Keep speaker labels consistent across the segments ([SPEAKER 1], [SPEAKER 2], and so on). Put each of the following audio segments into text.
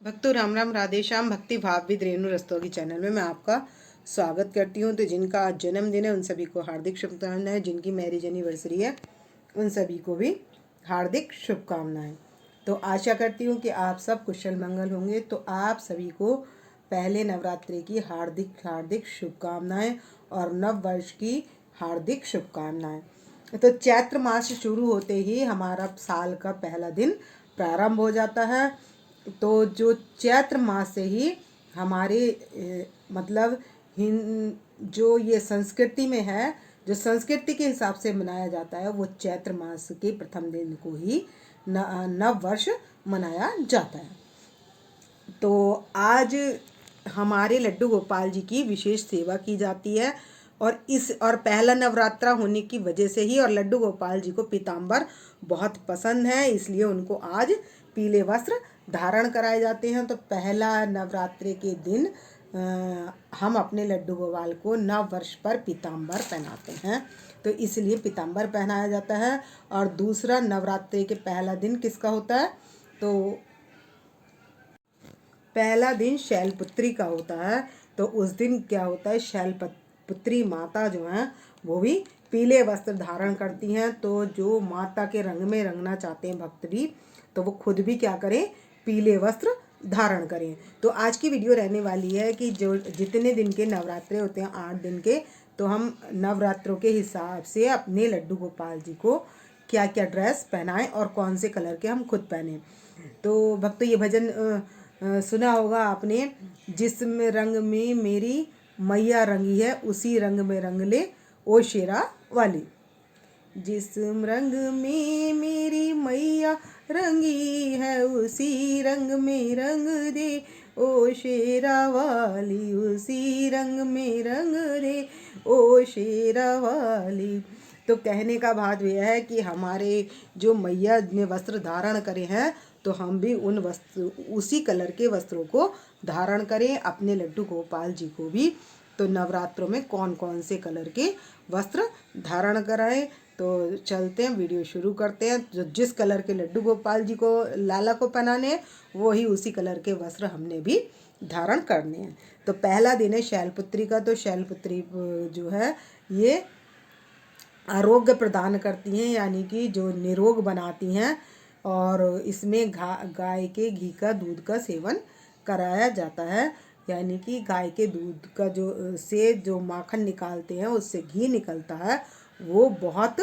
[SPEAKER 1] भक्तों राम राम राधे श्याम। भक्ति भाव विद रेणु रस्तोगी चैनल में मैं आपका स्वागत करती हूँ। तो जिनका आज जन्मदिन है उन सभी को हार्दिक शुभकामनाएं। जिनकी मैरिज एनिवर्सरी है उन सभी को भी हार्दिक शुभकामनाएं। तो आशा करती हूँ कि आप सब कुशल मंगल होंगे। तो आप सभी को पहले नवरात्रि की हार्दिक हार्दिक शुभकामनाएं और नव वर्ष की हार्दिक शुभकामनाएं। तो चैत्र मास शुरू होते ही हमारा साल का पहला दिन प्रारंभ हो जाता है। तो जो चैत्र मास से ही हमारे मतलब जो ये संस्कृति में है, जो संस्कृति के हिसाब से मनाया जाता है, वो चैत्र मास के प्रथम दिन को ही नव वर्ष मनाया जाता है। तो आज हमारे लड्डू गोपाल जी की विशेष सेवा की जाती है और पहला नवरात्रा होने की वजह से ही और लड्डू गोपाल जी को पीताम्बर बहुत पसंद है, इसलिए उनको आज पीले वस्त्र धारण कराए जाते हैं। तो पहला नवरात्रि के दिन हम अपने लड्डू गोपाल को नव वर्ष पर पीताम्बर पहनाते हैं, तो इसलिए पीताम्बर पहनाया जाता है। और दूसरा नवरात्रि के पहला दिन किसका होता है? तो पहला दिन शैलपुत्री का होता है। तो उस दिन क्या होता है, शैलपुत्री माता जो हैं वो भी पीले वस्त्र धारण करती हैं। तो जो माता के रंग में रंगना चाहते हैं भक्त भी, तो वो खुद भी क्या करें, पीले वस्त्र धारण करें। तो आज की वीडियो रहने वाली है कि जो जितने दिन के नवरात्रे होते हैं 8 दिन के, तो हम नवरात्रों के हिसाब से अपने लड्डू गोपाल जी को क्या क्या ड्रेस पहनाएं और कौन से कलर के हम खुद पहने। तो भक्तों ये भजन सुना होगा आपने, जिस रंग में मेरी मैया रंगी है उसी रंग में रंग ले ओ शेरा वाली। जिस रंग में मेरी मैया रंगी है उसी रंग में रंग दे ओ शेरा वाली, उसी रंग में रंग दे ओ शेरा वाली। तो कहने का भाव यह है कि हमारे जो मैया ने वस्त्र धारण करे हैं, तो हम भी उन वस्त्र उसी कलर के वस्त्रों को धारण करें अपने लड्डू गोपाल जी को भी। तो नवरात्रों में कौन कौन से कलर के वस्त्र धारण कराएं। तो चलते हैं, वीडियो शुरू करते हैं। जो जिस कलर के लड्डू गोपाल जी को लाला को पहनाने हैं, वही उसी कलर के वस्त्र हमने भी धारण करने हैं। तो पहला दिन है शैलपुत्री का। तो शैलपुत्री जो है ये आरोग्य प्रदान करती हैं, यानी कि जो निरोग बनाती हैं। और इसमें गाय के घी का दूध का सेवन कराया जाता है, यानी कि गाय के दूध का जो माखन निकालते हैं, उससे घी निकलता है, वो बहुत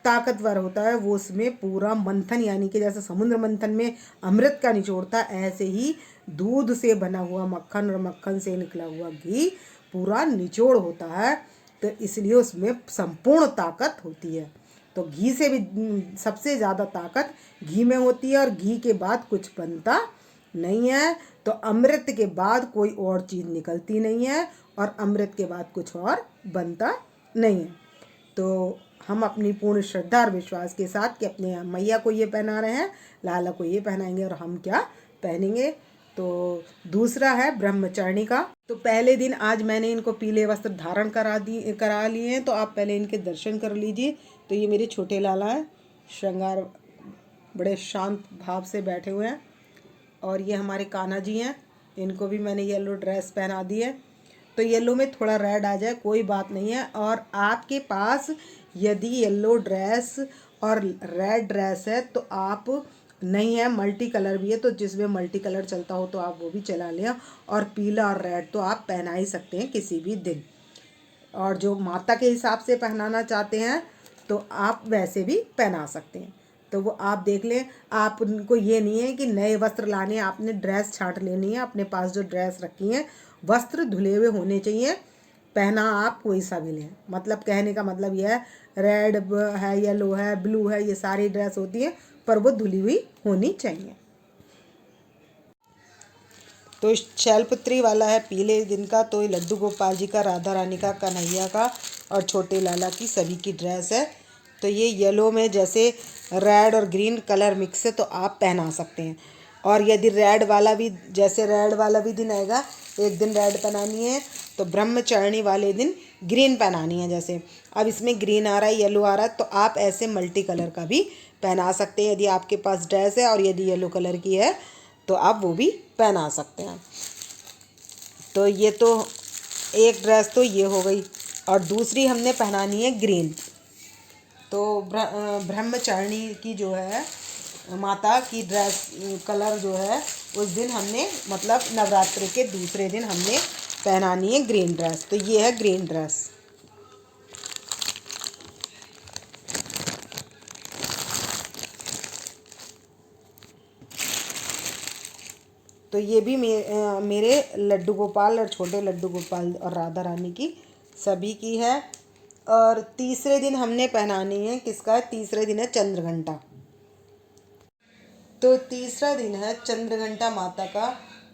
[SPEAKER 1] ताकतवर होता है। वो उसमें पूरा मंथन, यानी कि जैसे समुद्र मंथन में अमृत का निचोड़ता, ऐसे ही दूध से बना हुआ मक्खन और मक्खन से निकला हुआ घी पूरा निचोड़ होता है। तो इसलिए उसमें संपूर्ण ताकत होती है। तो घी से भी सबसे ज़्यादा ताकत घी में होती है, और घी के बाद कुछ बनता नहीं है। तो अमृत के बाद कोई और चीज़ निकलती नहीं है, और अमृत के बाद कुछ और बनता नहीं है। तो हम अपनी पूर्ण श्रद्धा और विश्वास के साथ कि अपने मैया को ये पहना रहे हैं, लाला को ये पहनाएंगे, और हम क्या पहनेंगे। तो दूसरा है ब्रह्मचारिणी का। तो पहले दिन आज मैंने इनको पीले वस्त्र धारण करा लिए हैं। तो आप पहले इनके दर्शन कर लीजिए। तो ये मेरे छोटे लाला हैं, श्रृंगार बड़े शांत भाव से बैठे हुए हैं। और ये हमारे कान्हा जी हैं, इनको भी मैंने येलो ड्रेस पहना दी है। तो येलो में थोड़ा रेड आ जाए कोई बात नहीं है। और आपके पास यदि येलो ड्रेस और रेड ड्रेस है तो आप नहीं है, मल्टी कलर भी है, तो जिसमें मल्टी कलर चलता हो तो आप वो भी चला लें। और पीला और रेड तो आप पहना ही सकते हैं किसी भी दिन। और जो माता के हिसाब से पहनाना चाहते हैं तो आप वैसे भी पहना सकते हैं। तो वो आप देख लें। आपको ये नहीं है कि नए वस्त्र लाने, आपने ड्रेस छांट लेनी है। अपने पास जो ड्रेस रखी हैं, वस्त्र धुले हुए होने चाहिए, पहना आप कोई सा भी लें। मतलब कहने का मतलब यह है, रेड है, येलो है, ब्लू है, ये सारी ड्रेस होती है, पर वो धुली हुई होनी चाहिए। तो शैलपुत्री वाला है पीले दिन का। तो लड्डू गोपाल जी का, राधा रानी का, कन्हैया का और छोटे लाला की सभी की ड्रेस है। तो ये येलो में जैसे रेड और ग्रीन कलर मिक्स है, तो आप पहना सकते हैं। और यदि रेड वाला भी, जैसे रेड वाला भी दिन आएगा, एक दिन रेड पहनानी है, तो ब्रह्मचारिणी वाले दिन ग्रीन पहनानी है। जैसे अब इसमें ग्रीन आ रहा है, येलो आ रहा है, तो आप ऐसे मल्टी कलर का भी पहना सकते हैं यदि आपके पास ड्रेस है। और यदि येलो कलर की है तो आप वो भी पहना सकते हैं। तो ये तो एक ड्रेस तो ये हो गई, और दूसरी हमने पहनानी है ग्रीन। तो ब्रह्मचारिणी की जो है माता की ड्रेस कलर जो है उस दिन हमने, मतलब नवरात्रि के दूसरे दिन हमने पहनानी है ग्रीन ड्रेस। तो ये है ग्रीन ड्रेस। तो ये भी मेरे लड्डू गोपाल और छोटे लड्डू गोपाल और राधा रानी की सभी की है। और तीसरे दिन हमने पहनानी है, किसका है, तीसरे दिन है चंद्रघंटा। तो तीसरा दिन है चंद्रघंटा माता का।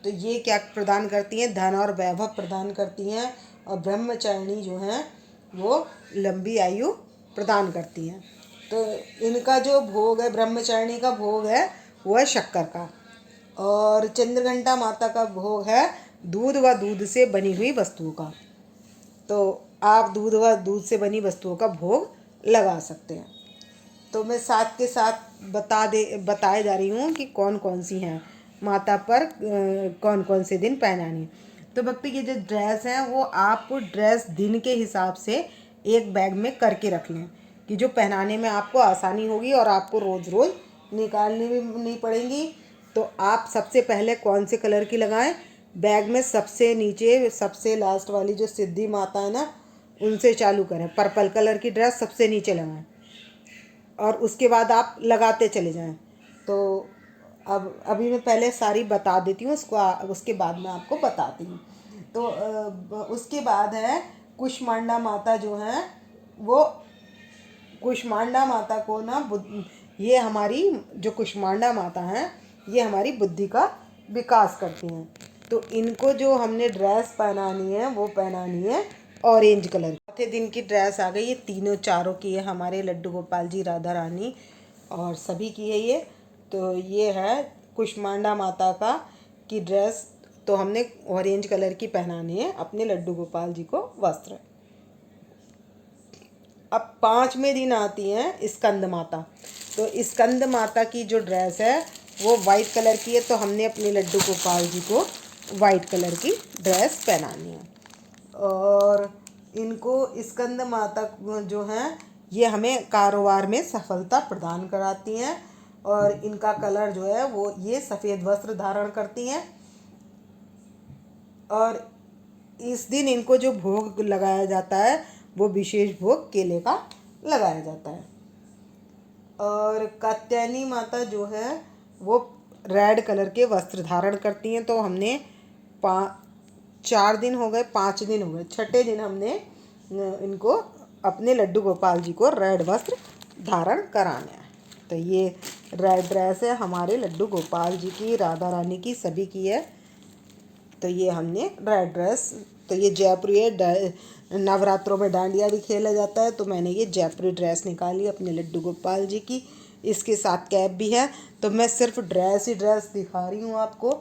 [SPEAKER 1] तो ये क्या प्रदान करती हैं, धन और वैभव प्रदान करती हैं, और ब्रह्मचारिणी जो हैं वो लंबी आयु प्रदान करती हैं। तो इनका जो भोग है, ब्रह्मचारिणी का भोग है वो है शक्कर का, और चंद्रघंटा माता का भोग है दूध व दूध से बनी हुई वस्तुओं का। तो आप दूध व दूध से बनी वस्तुओं का भोग लगा सकते हैं। तो मैं साथ के साथ बताए जा रही हूँ कि कौन कौन सी हैं माता पर, कौन कौन से दिन पहनानी है। तो भक्ति ये जो ड्रेस है वो आप ड्रेस दिन के हिसाब से एक बैग में करके रख लें, कि जो पहनाने में आपको आसानी होगी और आपको रोज़ रोज़ निकालनी भी नहीं पड़ेंगी। तो आप सबसे पहले कौन से कलर की लगाएं, बैग में सबसे नीचे सबसे लास्ट वाली जो सिद्धि माता है ना, उनसे चालू करें। पर्पल कलर की ड्रेस सबसे नीचे लगाएं और उसके बाद आप लगाते चले जाएं। तो अब अभी मैं पहले सारी बता देती हूँ, उसके बाद मैं आपको बताती हूँ। तो उसके बाद है कुष्मांडा माता जो हैं वो, कुष्मांडा माता को ना ये हमारी जो कुष्मांडा माता हैं ये हमारी बुद्धि का विकास करती हैं। तो इनको जो हमने ड्रेस पहनानी है वो पहनानी है ऑरेंज कलर। चौथे दिन की ड्रेस आ गई, ये तीनों चारों की है, हमारे लड्डू गोपाल जी, राधा रानी और सभी की है ये। तो ये है कुष्मांडा माता का की ड्रेस, तो हमने ऑरेंज कलर की पहनानी है अपने लड्डू गोपाल जी को वस्त्र। अब पाँचवें दिन आती हैं स्कंद माता। तो स्कंद माता की जो ड्रेस है वो वाइट कलर की है, तो हमने अपने लड्डू गोपाल जी को वाइट कलर की ड्रेस पहनानी है। और इनको स्कंद माता जो हैं ये हमें कारोबार में सफलता प्रदान कराती हैं, और इनका कलर जो है वो ये सफ़ेद वस्त्र धारण करती हैं। और इस दिन इनको जो भोग लगाया जाता है वो विशेष भोग केले का लगाया जाता है। और कात्यायनी माता जो है वो रेड कलर के वस्त्र धारण करती हैं। तो हमने 4 दिन हो गए, 5 दिन हो गए, छठे दिन हमने इनको अपने लड्डू गोपाल जी को रेड वस्त्र धारण कराना है। तो ये रेड ड्रेस है हमारे लड्डू गोपाल जी की, राधा रानी की, सभी की है। तो ये हमने रेड ड्रेस, तो ये जयपुरी है, नवरात्रों में डांडिया भी खेला जाता है, तो मैंने ये जयपुरी ड्रेस निकाली अपने लड्डू गोपाल जी की। इसके साथ कैप भी है। तो मैं सिर्फ ड्रेस ही ड्रेस दिखा रही हूँ आपको।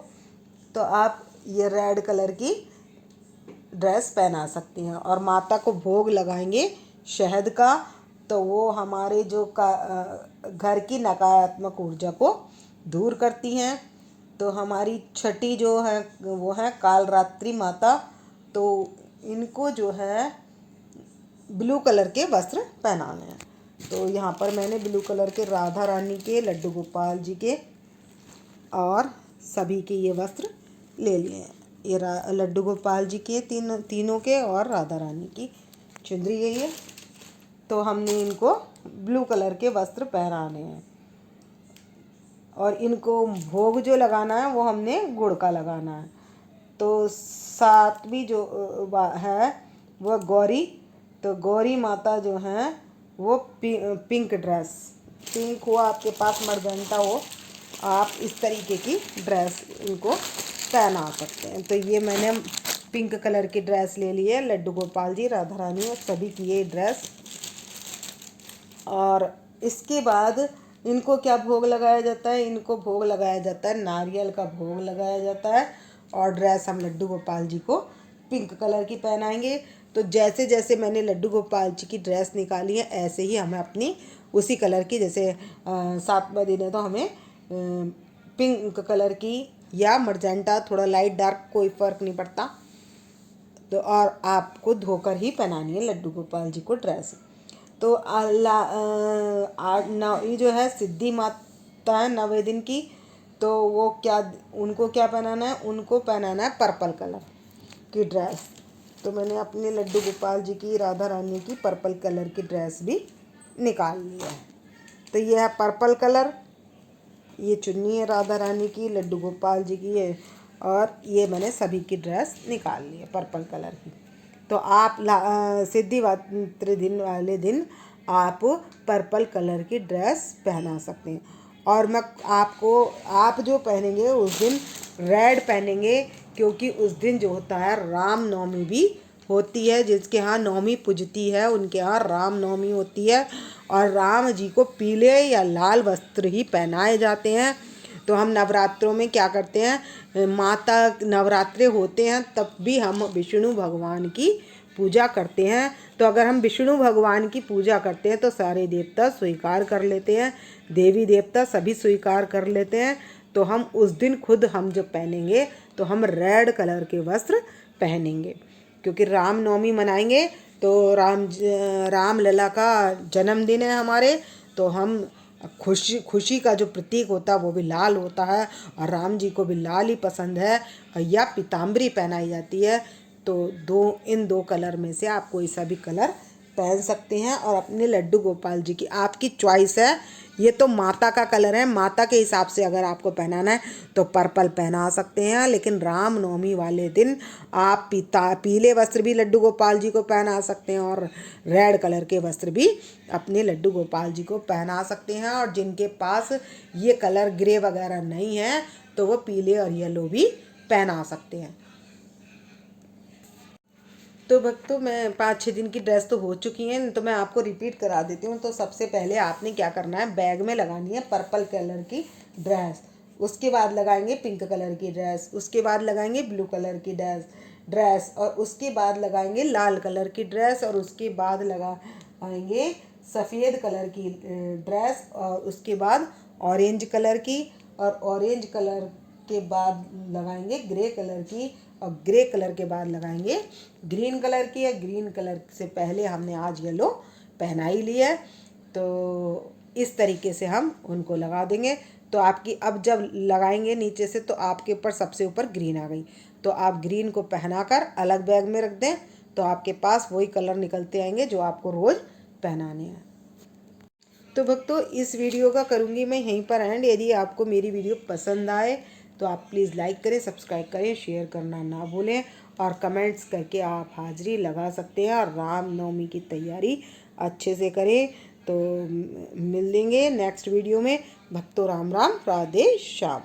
[SPEAKER 1] तो आप ये रेड कलर की ड्रेस पहना सकती हैं। और माता को भोग लगाएंगे शहद का, तो वो हमारे जो घर की नकारात्मक ऊर्जा को दूर करती हैं। तो हमारी छठी जो है वो है कालरात्रि माता। तो इनको जो है ब्लू कलर के वस्त्र पहनाने हैं। तो यहाँ पर मैंने ब्लू कलर के राधा रानी के, लड्डू गोपाल जी के और सभी के ये वस्त्र ले लिए हैं। ये लड्डू गोपाल जी के तीनों के और राधा रानी की चुंदरी है ये। तो हमने इनको ब्लू कलर के वस्त्र पहनाने हैं। और इनको भोग जो लगाना है वो हमने गुड़ का लगाना है। तो सातवीं जो है वह गौरी। तो गौरी माता जो हैं वो पिंक ड्रेस, पिंक हो आपके पास, मरगंटा हो, आप इस तरीके की ड्रेस इनको पहना सकते हैं। तो ये मैंने पिंक कलर की ड्रेस ले ली है, लड्डू गोपाल जी, राधा रानी और सभी की ये ड्रेस। और इसके बाद इनको क्या भोग लगाया जाता है, इनको भोग लगाया जाता है नारियल का भोग लगाया जाता है। और ड्रेस हम लड्डू गोपाल जी को पिंक कलर की पहनाएंगे। तो जैसे जैसे मैंने लड्डू गोपाल जी की ड्रेस निकाली है ऐसे ही हमें अपनी उसी कलर की, जैसे 7वां दिन है तो हमें पिंक कलर की या मर्जेंटा, थोड़ा लाइट डार्क, कोई फ़र्क नहीं पड़ता। तो और आपको धोकर ही पहनानी है लड्डू गोपाल जी को ड्रेस। तो ये जो है सिद्धि माता है 9वें दिन की, तो वो क्या, उनको क्या पहनाना है, उनको पहनाना है पर्पल कलर की ड्रेस। तो मैंने अपने लड्डू गोपाल जी की, राधा रानी की पर्पल कलर की ड्रेस भी निकाल ली है। तो ये है पर्पल कलर, ये चुन्नी है राधा रानी की, लड्डू गोपाल जी की है, और ये मैंने सभी की ड्रेस निकाल ली है पर्पल कलर की। तो आप सिद्धिवात्री दिन वाले दिन आप पर्पल कलर की ड्रेस पहना सकते हैं। और मैं आप जो पहनेंगे उस दिन रेड पहनेंगे, क्योंकि उस दिन जो होता है राम नवमी भी होती है। जिसके यहाँ नवमी पूजती है उनके यहाँ राम नवमी होती है, और राम जी को पीले या लाल वस्त्र ही पहनाए जाते हैं। तो हम नवरात्रों में क्या करते हैं, माता नवरात्रे होते हैं तब भी हम विष्णु भगवान की पूजा करते हैं। तो अगर हम विष्णु भगवान की पूजा करते हैं तो सारे देवता स्वीकार कर लेते हैं, देवी देवता सभी स्वीकार कर लेते हैं। तो हम उस दिन खुद हम जब पहनेंगे तो हम रेड कलर के वस्त्र पहनेंगे, क्योंकि राम नवमी मनाएंगे। तो राम लला का जन्मदिन है हमारे, तो हम खुशी का जो प्रतीक होता है वो भी लाल होता है, और राम जी को भी लाल ही पसंद है, या पीताम्बरी पहनाई जाती है। तो इन दो कलर में से आप कोई सा भी कलर पहन सकते हैं, और अपने लड्डू गोपाल जी की आपकी चॉइस है। ये तो माता का कलर है, माता के हिसाब से अगर आपको पहनाना है तो पर्पल पहना सकते हैं, लेकिन राम नवमी वाले दिन आप पीले वस्त्र भी लड्डू गोपाल जी को पहना सकते हैं, और रेड कलर के वस्त्र भी अपने लड्डू गोपाल जी को पहना सकते हैं। और जिनके पास ये कलर ग्रे वगैरह नहीं है तो वो पीले और येलो भी पहना सकते हैं। तो भक्तों, मैं 5-6 दिन की ड्रेस तो हो चुकी हैं, तो मैं आपको रिपीट करा देती हूँ। तो सबसे पहले आपने क्या करना है, बैग में लगानी है पर्पल कलर की ड्रेस, उसके बाद लगाएंगे पिंक कलर की ड्रेस, उसके बाद लगाएंगे ब्लू कलर की ड्रेस, और उसके बाद लगाएंगे लाल कलर की ड्रेस, और उसके बाद लगाएंगे सफ़ेद कलर की ड्रेस, और उसके बाद ऑरेंज कलर की, और ऑरेंज कलर के बाद लगाएंगे ग्रे कलर की, और ग्रे कलर के बाद लगाएंगे ग्रीन कलर की, या ग्रीन कलर से पहले हमने आज येलो पहना ही लिया है। तो इस तरीके से हम उनको लगा देंगे। तो आपकी अब जब लगाएंगे नीचे से तो आपके ऊपर सबसे ऊपर ग्रीन आ गई, तो आप ग्रीन को पहनाकर अलग बैग में रख दें, तो आपके पास वही कलर निकलते आएंगे जो आपको रोज़ पहनाने हैं। तो भक्तों, इस वीडियो का करूँगी मैं यहीं पर एंड। यदि आपको मेरी वीडियो पसंद आए तो आप प्लीज़ लाइक करें, सब्सक्राइब करें, शेयर करना ना भूलें, और कमेंट्स करके आप हाज़िरी लगा सकते हैं, और राम नवमी की तैयारी अच्छे से करें। तो मिल लेंगे नेक्स्ट वीडियो में। भक्तों, राम राम, राधे श्याम।